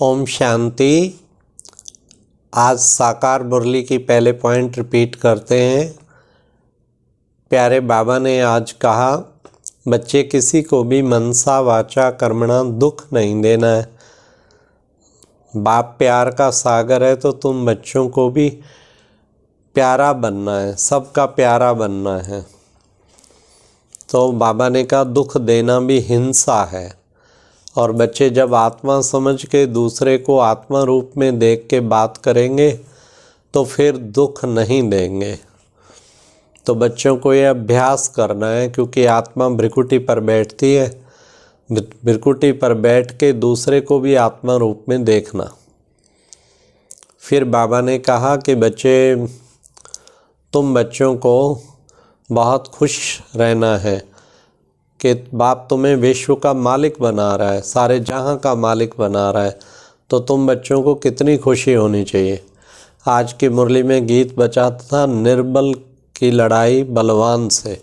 ओम शांति। आज साकार मुरली की पहले पॉइंट रिपीट करते हैं। प्यारे बाबा ने आज कहा, बच्चे किसी को भी मनसा वाचा कर्मणा दुख नहीं देना है। बाप प्यार का सागर है तो तुम बच्चों को भी प्यारा बनना है, सबका प्यारा बनना है। तो बाबा ने कहा दुख देना भी हिंसा है, और बच्चे जब आत्मा समझ के दूसरे को आत्मा रूप में देख के बात करेंगे तो फिर दुख नहीं देंगे। तो बच्चों को ये अभ्यास करना है, क्योंकि आत्मा भ्रिकुटी पर बैठती है। भ्रिकुटी पर बैठ के दूसरे को भी आत्मा रूप में देखना। फिर बाबा ने कहा कि बच्चे, तुम बच्चों को बहुत खुश रहना है कि बाप तुम्हें विश्व का मालिक बना रहा है, सारे जहां का मालिक बना रहा है। तो तुम बच्चों को कितनी खुशी होनी चाहिए। आज की मुरली में गीत बचा था, निर्बल की लड़ाई बलवान से।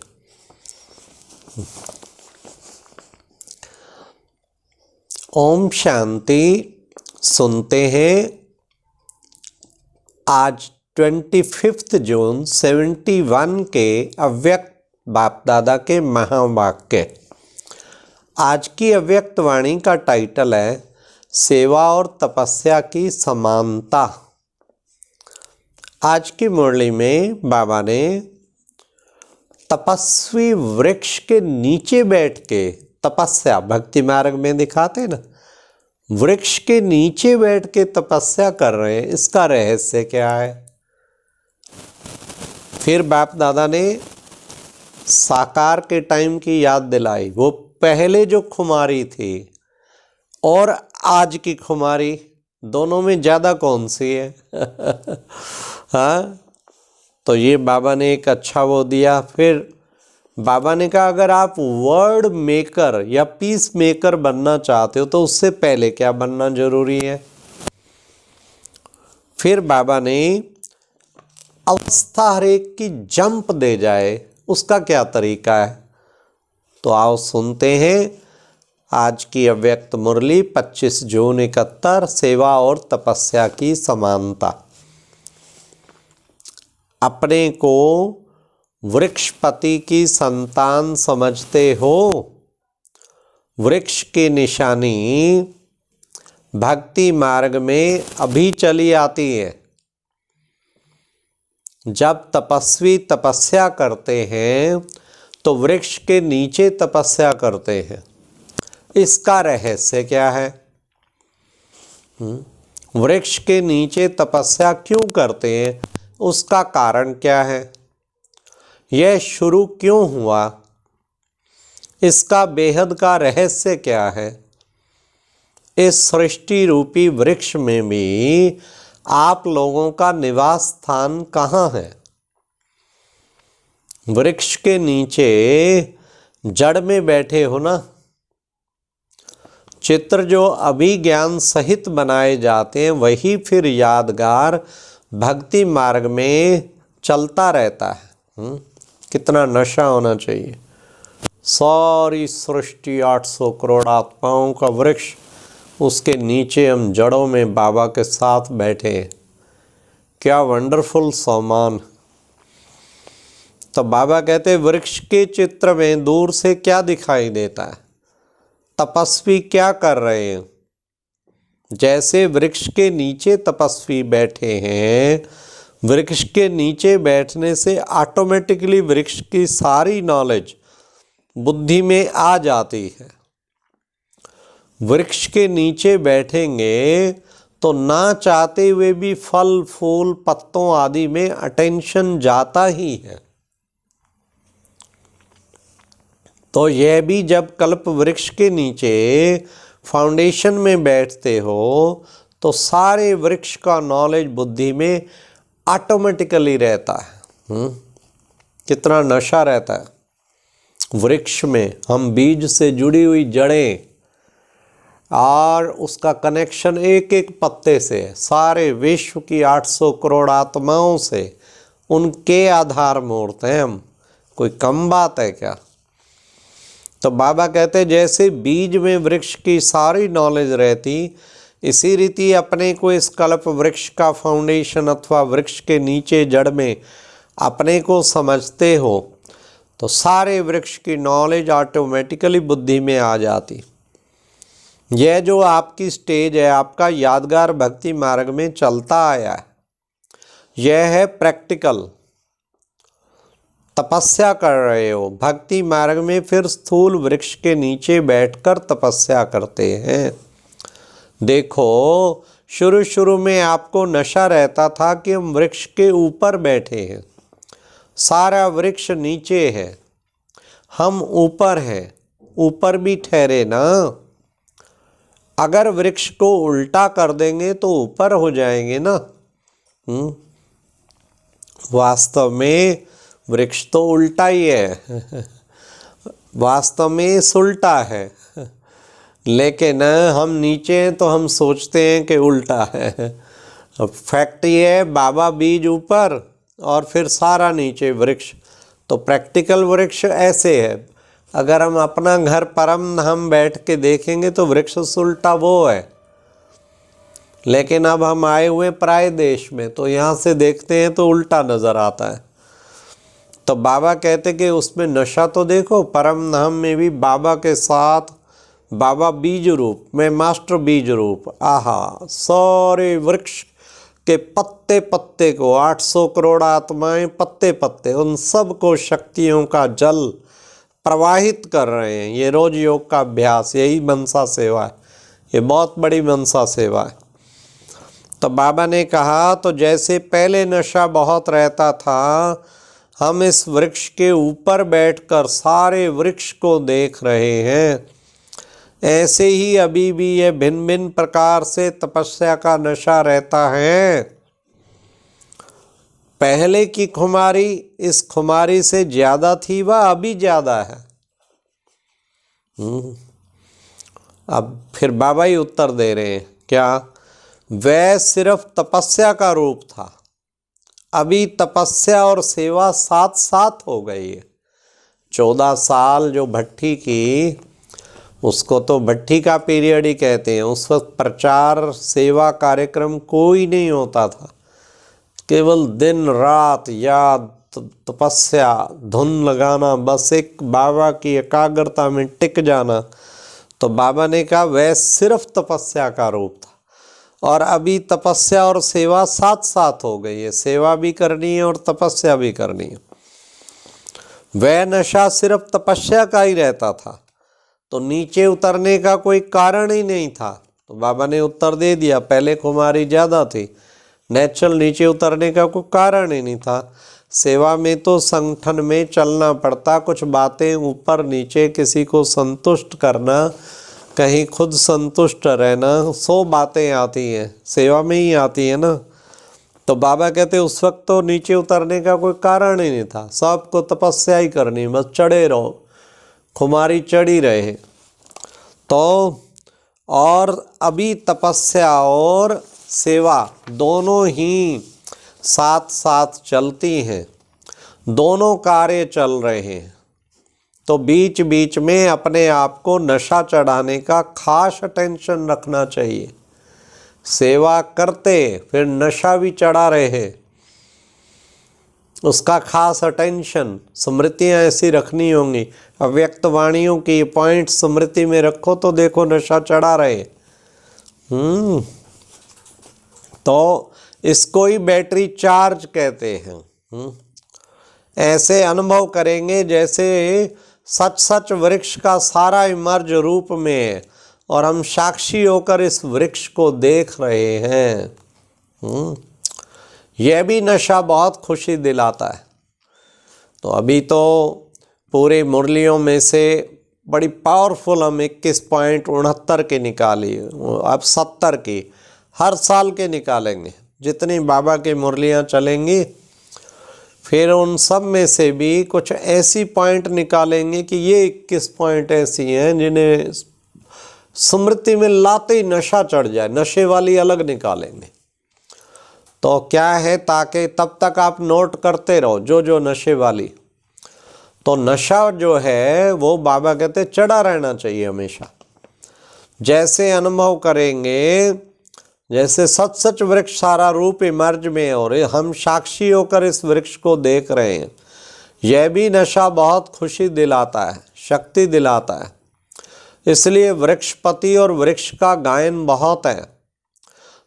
ओम शांति। सुनते हैं आज 25 जून 71 के अव्यक्त बाप दादा के महावाक्य। आज की अव्यक्त वाणी का टाइटल है सेवा और तपस्या की समानता। आज की मुरली में बाबा ने तपस्वी वृक्ष के नीचे बैठ के तपस्या, भक्ति मार्ग में दिखाते ना, वृक्ष के नीचे बैठ के तपस्या कर रहे हैं, इसका रहस्य क्या है। फिर बाप दादा ने साकार के टाइम की याद दिलाई। वो पहले जो खुमारी थी और आज की खुमारी, दोनों में ज़्यादा कौन सी है? हाँ, तो ये बाबा ने एक अच्छा वो दिया। फिर बाबा ने कहा अगर आप वर्ड मेकर या पीस मेकर बनना चाहते हो तो उससे पहले क्या बनना जरूरी है। फिर बाबा ने अवस्था हर एक की जंप दे जाए, उसका क्या तरीका है। तो आओ सुनते हैं आज की अव्यक्त मुरली 25 जून 71, सेवा और तपस्या की समानता। अपने को वृक्षपति की संतान समझते हो। वृक्ष की निशानी भक्ति मार्ग में अभी चली आती है। जब तपस्वी तपस्या करते हैं तो वृक्ष के नीचे तपस्या करते हैं। इसका रहस्य क्या है? वृक्ष के नीचे तपस्या क्यों करते हैं, उसका कारण क्या है, यह शुरू क्यों हुआ, इसका बेहद का रहस्य क्या है। इस सृष्टि रूपी वृक्ष में भी आप लोगों का निवास स्थान कहाँ है? वृक्ष के नीचे जड़ में बैठे हो ना। चित्र जो अभी ज्ञान सहित बनाए जाते हैं वही फिर यादगार भक्ति मार्ग में चलता रहता है। कितना नशा होना चाहिए। सारी सृष्टि 800 करोड़ आत्माओं का वृक्ष, उसके नीचे हम जड़ों में बाबा के साथ बैठे। क्या वंडरफुल सम्मान। तो बाबा कहते वृक्ष के चित्र में दूर से क्या दिखाई देता है, तपस्वी क्या कर रहे हैं। जैसे वृक्ष के नीचे तपस्वी बैठे हैं, वृक्ष के नीचे बैठने से ऑटोमेटिकली वृक्ष की सारी नॉलेज बुद्धि में आ जाती है। वृक्ष के नीचे बैठेंगे तो ना चाहते हुए भी फल फूल पत्तों आदि में अटेंशन जाता ही है। तो यह भी जब कल्प वृक्ष के नीचे फाउंडेशन में बैठते हो तो सारे वृक्ष का नॉलेज बुद्धि में ऑटोमेटिकली रहता है। कितना नशा रहता है वृक्ष में। हम बीज से जुड़ी हुई जड़ें और उसका कनेक्शन एक एक पत्ते से, सारे विश्व की 800 करोड़ आत्माओं से, उनके आधार मूर्त हैं हम। कोई कम बात है क्या? तो बाबा कहते जैसे बीज में वृक्ष की सारी नॉलेज रहती, इसी रीति अपने को इस कल्प वृक्ष का फाउंडेशन अथवा वृक्ष के नीचे जड़ में अपने को समझते हो तो सारे वृक्ष की नॉलेज ऑटोमेटिकली बुद्धि में आ जाती। यह जो आपकी स्टेज है, आपका यादगार भक्ति मार्ग में चलता आया है, यह है प्रैक्टिकल। तपस्या कर रहे हो भक्ति मार्ग में, फिर स्थूल वृक्ष के नीचे बैठकर तपस्या करते हैं। देखो शुरू शुरू में आपको नशा रहता था कि हम वृक्ष के ऊपर बैठे हैं, सारा वृक्ष नीचे है, हम ऊपर हैं, ऊपर भी ठहरे ना। अगर वृक्ष को उल्टा कर देंगे तो ऊपर हो जाएंगे ना। वास्तव में वृक्ष तो उल्टा ही है, वास्तव में सुलटा है, लेकिन हम नीचे हैं तो हम सोचते हैं कि उल्टा है। फैक्ट ये है, बाबा बीज ऊपर और फिर सारा नीचे वृक्ष। तो प्रैक्टिकल वृक्ष ऐसे है। अगर हम अपना घर परम हम बैठ के देखेंगे तो वृक्ष उल्टा वो है, लेकिन अब हम आए हुए पराये देश में तो यहाँ से देखते हैं तो उल्टा नज़र आता है। तो बाबा कहते कि उसमें नशा तो देखो, परम धाम में भी बाबा के साथ बाबा बीज रूप में, मास्टर बीज रूप, आहा सारे वृक्ष के पत्ते पत्ते को 800 करोड़ आत्माएं पत्ते पत्ते, उन सब को शक्तियों का जल प्रवाहित कर रहे हैं। ये रोज योग का अभ्यास, यही मनसा सेवा है, ये बहुत बड़ी मनसा सेवा है। तो बाबा ने कहा तो जैसे पहले नशा बहुत रहता था, हम इस वृक्ष के ऊपर बैठकर सारे वृक्ष को देख रहे हैं, ऐसे ही अभी भी ये भिन्न भिन्न प्रकार से तपस्या का नशा रहता है। पहले की खुमारी इस खुमारी से ज्यादा थी, वह अभी ज्यादा है। अब फिर बाबा ही उत्तर दे रहे हैं, क्या? वह सिर्फ तपस्या का रूप था, अभी तपस्या और सेवा साथ साथ हो गई है। 14 साल जो भट्टी की, उसको तो भट्टी का पीरियड ही कहते हैं। उस वक्त प्रचार सेवा कार्यक्रम कोई नहीं होता था, केवल दिन रात याद तपस्या धुन लगाना, बस एक बाबा की एकाग्रता में टिक जाना। तो बाबा ने कहा वह सिर्फ तपस्या का रूप था, और अभी तपस्या और सेवा साथ साथ हो गई है, सेवा भी करनी है और तपस्या भी करनी है। वह नशा सिर्फ तपस्या का ही रहता था, तो नीचे उतरने का कोई कारण ही नहीं था। तो बाबा ने उत्तर दे दिया, पहले खुमारी ज़्यादा थी, नेचुरल नीचे उतरने का कोई कारण ही नहीं था। सेवा में तो संगठन में चलना पड़ता, कुछ बातें ऊपर नीचे, किसी को संतुष्ट करना, कहीं खुद संतुष्ट रहना, 100 बातें आती हैं, सेवा में ही आती है ना। तो बाबा कहते उस वक्त तो नीचे उतरने का कोई कारण ही नहीं था, सबको तपस्या ही करनी, बस चढ़े रहो, खुमारी चढ़ी रहे। तो और अभी तपस्या और सेवा दोनों ही साथ साथ चलती हैं, दोनों कार्य चल रहे हैं। तो बीच बीच में अपने आप को नशा चढ़ाने का खास अटेंशन रखना चाहिए। सेवा करते फिर नशा भी चढ़ा रहे, उसका खास अटेंशन, स्मृतियाँ ऐसी रखनी होंगी। अव्यक्त वाणियों की पॉइंट स्मृति में रखो तो देखो नशा चढ़ा रहे। तो इसको ही बैटरी चार्ज कहते हैं। ऐसे अनुभव करेंगे जैसे सच सच वृक्ष का सारा इमर्ज रूप में है और हम साक्षी होकर इस वृक्ष को देख रहे हैं। यह भी नशा बहुत खुशी दिलाता है। तो अभी तो पूरे मुरलियों में से बड़ी पावरफुल हम 21.69 के निकाली, अब 70 की हर साल के निकालेंगे। जितनी बाबा की मुरलियाँ चलेंगी फिर उन सब में से भी कुछ ऐसी पॉइंट निकालेंगे कि ये 21 पॉइंट ऐसी हैं जिन्हें स्मृति में लाते ही नशा चढ़ जाए, नशे वाली अलग निकालेंगे। तो क्या है, ताकि तब तक आप नोट करते रहो जो जो नशे वाली। तो नशा जो है वो बाबा कहते चढ़ा रहना चाहिए हमेशा। जैसे अनुभव करेंगे जैसे सच सच वृक्ष सारा रूप इमर्ज में है और हम साक्षी होकर इस वृक्ष को देख रहे हैं। यह भी नशा बहुत खुशी दिलाता है, शक्ति दिलाता है। इसलिए वृक्षपति और वृक्ष का गायन बहुत है।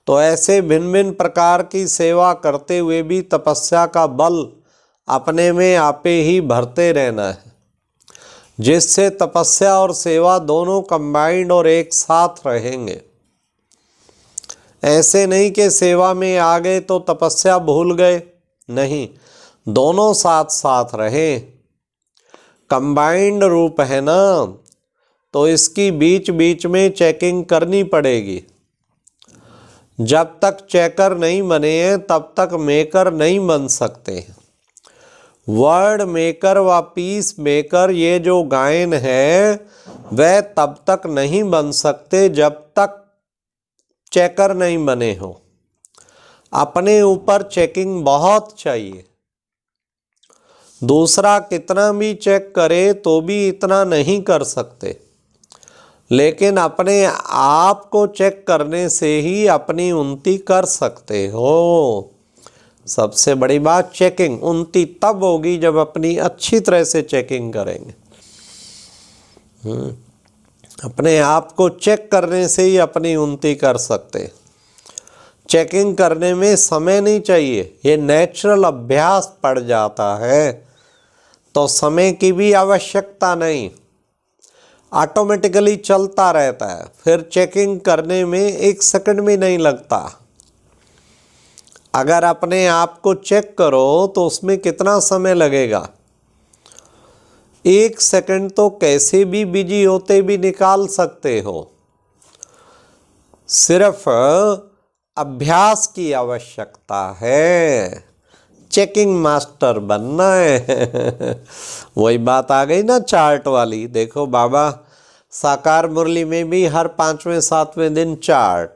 तो ऐसे भिन्न भिन्न प्रकार की सेवा करते हुए भी तपस्या का बल अपने में आपे ही भरते रहना है, जिससे तपस्या और सेवा दोनों कंबाइंड और एक साथ रहेंगे। ऐसे नहीं कि सेवा में आ गए तो तपस्या भूल गए, नहीं, दोनों साथ साथ रहे। कंबाइंड रूप है ना, तो इसकी बीच बीच में चेकिंग करनी पड़ेगी। जब तक चेकर नहीं बने हैं तब तक मेकर नहीं बन सकते। वर्ड मेकर व पीस मेकर ये जो गायन है वह तब तक नहीं बन सकते जब तक चेकर नहीं बने हो। अपने ऊपर चेकिंग बहुत चाहिए। दूसरा कितना भी चेक करे तो भी इतना नहीं कर सकते, लेकिन अपने आप को चेक करने से ही अपनी उन्नति कर सकते हो। सबसे बड़ी बात चेकिंग, उन्नति तब होगी जब अपनी अच्छी तरह से चेकिंग करेंगे। अपने आप को चेक करने से ही अपनी उन्नति कर सकते। चेकिंग करने में समय नहीं चाहिए, ये नेचुरल अभ्यास पड़ जाता है, तो समय की भी आवश्यकता नहीं, ऑटोमेटिकली चलता रहता है। फिर चेकिंग करने में 1 सेकंड भी नहीं लगता। अगर अपने आप को चेक करो तो उसमें कितना समय लगेगा? 1 सेकंड तो कैसे भी बिजी होते भी निकाल सकते हो। सिर्फ अभ्यास की आवश्यकता है, चेकिंग मास्टर बनना है। वही बात आ गई ना चार्ट वाली। देखो बाबा साकार मुरली में भी हर 5वें 7वें दिन चार्ट,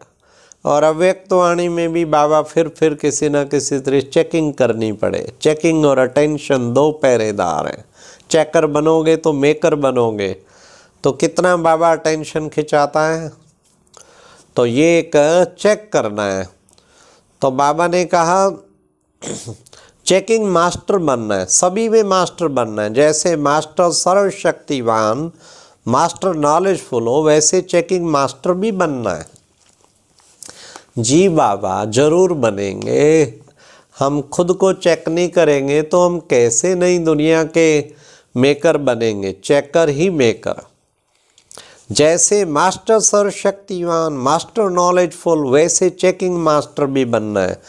और अव्यक्तवाणी में भी बाबा फिर किसी न किसी तरह चेकिंग करनी पड़े। चेकिंग और अटेंशन 2 पहरेदार हैं। चेकर बनोगे तो मेकर बनोगे। तो कितना बाबा अटेंशन खिंचाता है, तो ये एक चेक करना है। तो बाबा ने कहा चेकिंग मास्टर बनना है, सभी में मास्टर बनना है। जैसे मास्टर सर्वशक्तिवान, मास्टर नॉलेजफुल हो, वैसे चेकिंग मास्टर भी बनना है। जी बाबा जरूर बनेंगे। हम खुद को चेक नहीं करेंगे तो हम कैसे नई दुनिया के मेकर बनेंगे? चेकर ही मेकर। जैसे मास्टर सर्वशक्तिवान, मास्टर नॉलेजफुल, वैसे चेकिंग मास्टर भी बनना है।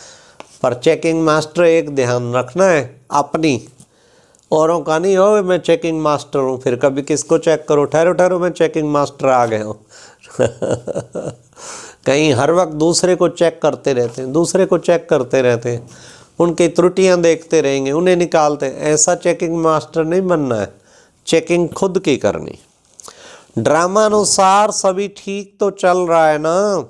पर चेकिंग मास्टर एक ध्यान रखना है, अपनी, औरों का नहीं हो। मैं चेकिंग मास्टर हूँ, फिर कभी किसको चेक करो? ठहरो ठहरो, मैं चेकिंग मास्टर आ गया हूँ। कहीं हर वक्त दूसरे को चेक करते रहते हैं, दूसरे को चेक करते रहते हैं, उनकी त्रुटियां देखते रहेंगे, उन्हें निकालते हैं। ऐसा चेकिंग मास्टर नहीं बनना है, चेकिंग खुद की करनी। ड्रामा अनुसार सभी ठीक तो चल रहा है ना,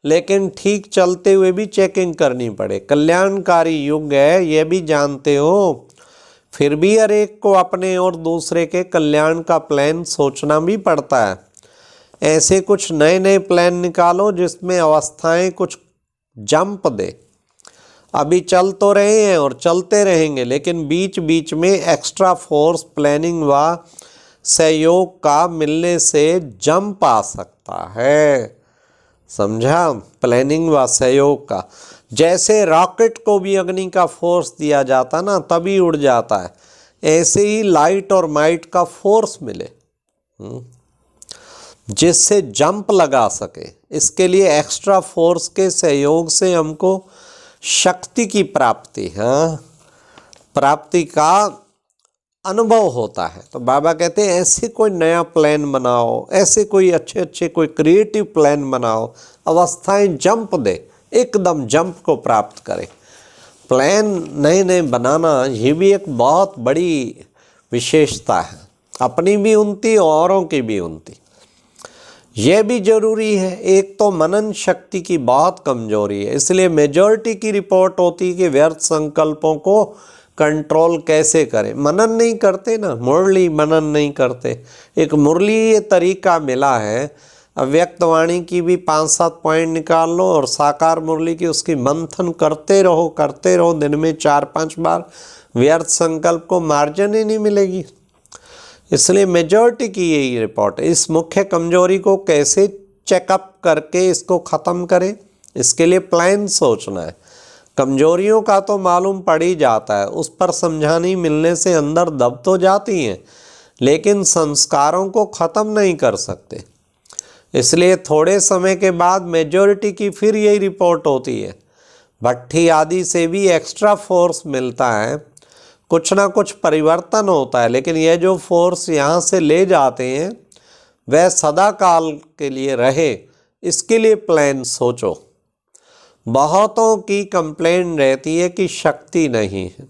लेकिन ठीक चलते हुए भी चेकिंग करनी पड़े। कल्याणकारी युग है, ये भी जानते हो, फिर भी हर एक को अपने और दूसरे के कल्याण का प्लान सोचना भी पड़ता है। ऐसे कुछ नए नए प्लान निकालो जिसमें अवस्थाएं कुछ जंप दे। अभी चल तो रहे हैं और चलते रहेंगे, लेकिन बीच बीच में एक्स्ट्रा फोर्स प्लानिंग व सहयोग का मिलने से जंप आ सकता है। समझा? प्लानिंग व सहयोग का। जैसे रॉकेट को भी अग्नि का फोर्स दिया जाता ना, तभी उड़ जाता है। ऐसे ही लाइट और माइट का फोर्स मिले जिससे जंप लगा सके। इसके लिए एक्स्ट्रा फोर्स के सहयोग से हमको शक्ति की प्राप्ति, प्राप्ति का अनुभव होता है। तो बाबा कहते हैं ऐसे कोई नया प्लान बनाओ, ऐसे कोई अच्छे कोई क्रिएटिव प्लान बनाओ, अवस्थाएं जंप दे, एकदम जंप को प्राप्त करे। प्लान नए नए बनाना ये भी एक बहुत बड़ी विशेषता है, अपनी भी उन्नति औरों की भी उन्नति। यह भी जरूरी है। एक तो मनन शक्ति की बहुत कमजोरी है, इसलिए मेजॉरिटी की रिपोर्ट होती है कि व्यर्थ संकल्पों को कंट्रोल कैसे करें। मनन नहीं करते ना, मुरली मनन नहीं करते। एक मुरली ये तरीका मिला है, अव्यक्त वाणी की भी 5-7 पॉइंट निकाल लो और साकार मुरली की उसकी मंथन करते रहो दिन में 4-5 बार। व्यर्थ संकल्प को मार्जिन ही नहीं मिलेगी। इसलिए मेजॉरिटी की यही रिपोर्ट है। इस मुख्य कमजोरी को कैसे चेकअप करके इसको ख़त्म करें, इसके लिए प्लान सोचना है। कमजोरियों का तो मालूम पड़ ही जाता है, उस पर समझानी मिलने से अंदर दब तो जाती हैं, लेकिन संस्कारों को ख़त्म नहीं कर सकते। इसलिए थोड़े समय के बाद मेजॉरिटी की फिर यही रिपोर्ट होती है। भट्ठी आदि से भी एक्स्ट्रा फोर्स मिलता है, कुछ ना कुछ परिवर्तन होता है, लेकिन यह जो फोर्स यहाँ से ले जाते हैं वह सदा काल के लिए रहे, इसके लिए प्लान सोचो। बहुतों की कंप्लेन रहती है कि शक्ति नहीं है,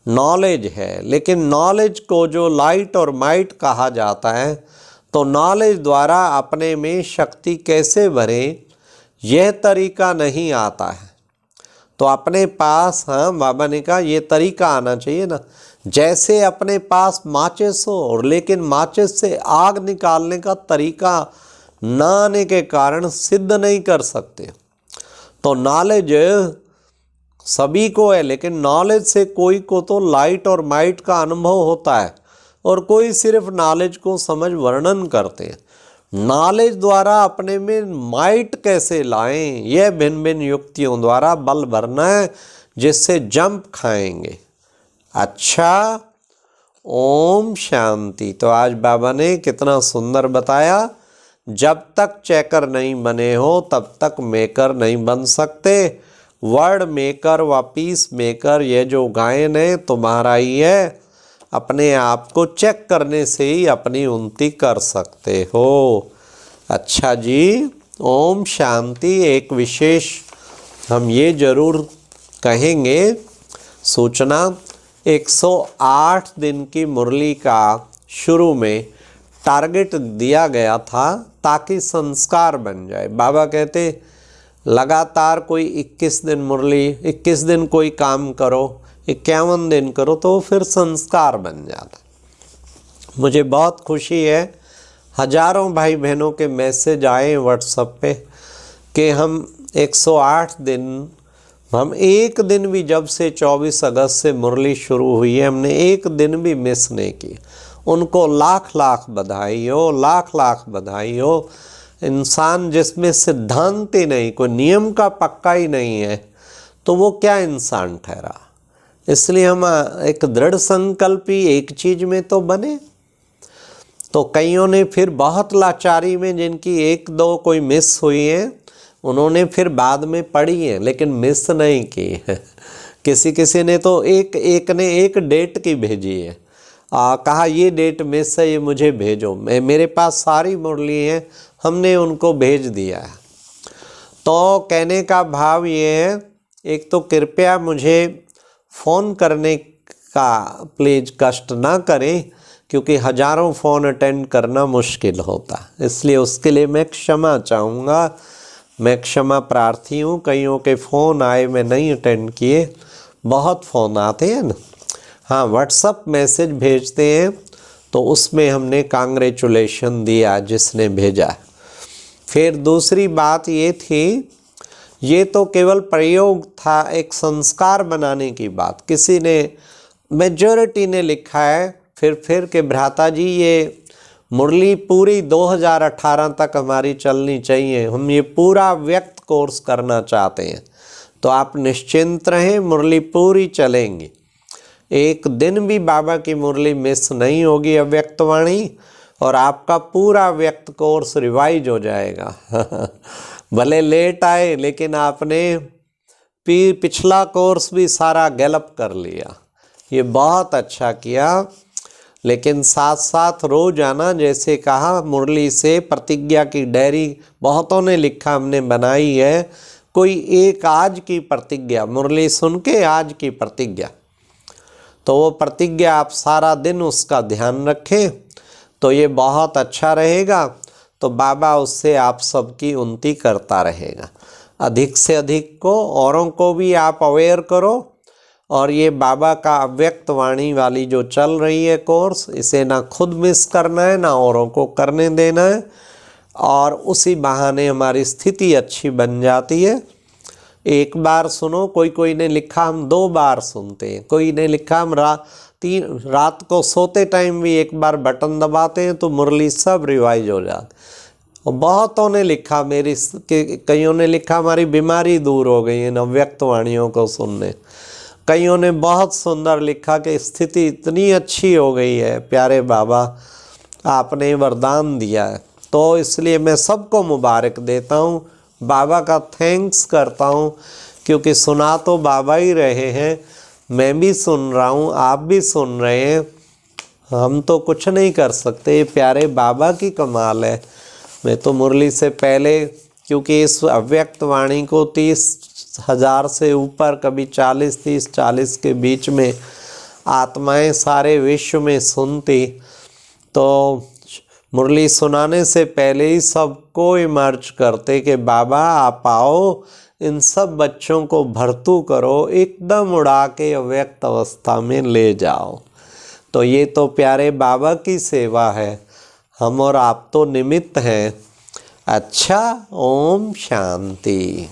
नॉलेज है, लेकिन नॉलेज को जो लाइट और माइट कहा जाता है, तो नॉलेज द्वारा अपने में शक्ति कैसे भरे यह तरीका नहीं आता है। तो अपने पास, हाँ बाबा ने कहा ये तरीका आना चाहिए ना। जैसे अपने पास माचिस हो और लेकिन माचिस से आग निकालने का तरीका ना आने के कारण सिद्ध नहीं कर सकते। तो नॉलेज सभी को है, लेकिन नॉलेज से कोई को तो लाइट और माइट का अनुभव होता है और कोई सिर्फ नॉलेज को समझ वर्णन करते हैं। नॉलेज द्वारा अपने में माइट कैसे लाएं, यह भिन्न भिन्न युक्तियों द्वारा बल भरना है, जिससे जंप खाएंगे। अच्छा, ओम शांति। तो आज बाबा ने कितना सुंदर बताया, जब तक चेकर नहीं बने हो तब तक मेकर नहीं बन सकते। वर्ड मेकर व पीस मेकर ये जो गायन है तुम्हारा ही है। अपने आप को चेक करने से ही अपनी उन्नति कर सकते हो। अच्छा जी, ओम शांति। एक विशेष हम ये जरूर कहेंगे सूचना, 108 दिन की मुरली का शुरू में टारगेट दिया गया था ताकि संस्कार बन जाए। बाबा कहते लगातार कोई 21 दिन मुरली, 21 दिन कोई काम करो, 51 दिन करो, तो फिर संस्कार बन जाता। मुझे बहुत खुशी है, हजारों भाई बहनों के मैसेज आए व्हाट्सएप पे कि हम 108 दिन, हम एक दिन भी, जब से 24 अगस्त से मुरली शुरू हुई है, हमने एक दिन भी मिस नहीं की। उनको लाख लाख बधाई हो, लाख लाख बधाई हो। इंसान जिसमें सिद्धांत ही नहीं, कोई नियम का पक्का ही नहीं है, तो वो क्या इंसान ठहरा। इसलिए हम एक दृढ़ संकल्पी एक चीज में तो बने। तो कईयों ने फिर बहुत लाचारी में, जिनकी 1-2 कोई मिस हुई है, उन्होंने फिर बाद में पढ़ी है, लेकिन मिस नहीं की है। किसी ने तो एक ने एक डेट की भेजी है, कहा ये डेट मिस है, ये मुझे भेजो। मेरे पास सारी मुरली है, हमने उनको भेज दिया है। तो कहने का भाव ये है, एक तो कृपया मुझे फ़ोन करने का प्लीज़ कष्ट ना करें, क्योंकि हजारों फ़ोन अटेंड करना मुश्किल होता है। इसलिए उसके लिए मैं क्षमा चाहूँगा, मैं क्षमा प्रार्थी हूँ। कईयों के फ़ोन आए, मैं नहीं अटेंड किए, बहुत फ़ोन आते हैं ना। हाँ, व्हाट्सअप मैसेज भेजते हैं तो उसमें हमने कांग्रेचुलेशन दिया जिसने भेजा। फिर दूसरी बात ये थी, ये तो केवल प्रयोग था, एक संस्कार बनाने की बात। किसी ने, मेजॉरिटी ने लिखा है फिर के भ्राता जी ये मुरली पूरी 2018 तक हमारी चलनी चाहिए, हम ये पूरा व्यक्त कोर्स करना चाहते हैं। तो आप निश्चिंत रहें, मुरली पूरी चलेंगी। एक दिन भी बाबा की मुरली मिस नहीं होगी अव्यक्त वाणी, और आपका पूरा व्यक्त कोर्स रिवाइज हो जाएगा। भले लेट आए, लेकिन आपने पिछला कोर्स भी सारा गैलप कर लिया, ये बहुत अच्छा किया। लेकिन साथ साथ रोज आना, जैसे कहा मुरली से प्रतिज्ञा की डायरी बहुतों ने लिखा, हमने बनाई है। कोई एक आज की प्रतिज्ञा, मुरली सुन के आज की प्रतिज्ञा, तो वो प्रतिज्ञा आप सारा दिन उसका ध्यान रखें, तो ये बहुत अच्छा रहेगा। तो बाबा उससे आप सबकी उन्नति करता रहेगा। अधिक से अधिक को, औरों को भी आप अवेयर करो। और ये बाबा का अव्यक्त वाणी वाली जो चल रही है कोर्स, इसे ना खुद मिस करना है, ना औरों को करने देना है। और उसी बहाने हमारी स्थिति अच्छी बन जाती है। एक बार सुनो, कोई ने लिखा हम 2 बार सुनते हैं, कोई ने लिखा हम रात को सोते टाइम भी एक बार बटन दबाते हैं तो मुरली सब रिवाइज हो जाती। और बहुतों ने लिखा, कईयों ने लिखा हमारी बीमारी दूर हो गई इन अव्यक्त वाणियों को सुनने। कईयों ने बहुत सुंदर लिखा कि स्थिति इतनी अच्छी हो गई है, प्यारे बाबा आपने वरदान दिया है। तो इसलिए मैं सबको मुबारक देता हूँ, बाबा का थैंक्स करता हूँ, क्योंकि सुना तो बाबा ही रहे हैं, मैं भी सुन रहा हूँ, आप भी सुन रहे हैं, हम तो कुछ नहीं कर सकते, प्यारे बाबा की कमाल है। मैं तो मुरली से पहले, क्योंकि इस अव्यक्त वाणी को 30,000 से ऊपर, कभी 40 के बीच में आत्माएं सारे विश्व में सुनती, तो मुरली सुनाने से पहले ही सबको इमर्ज करते कि बाबा आप आओ, इन सब बच्चों को भर्तू करो, एकदम उड़ा के अव्यक्त अवस्था में ले जाओ। तो ये तो प्यारे बाबा की सेवा है, हम और आप तो निमित्त हैं। अच्छा, ओम शांति।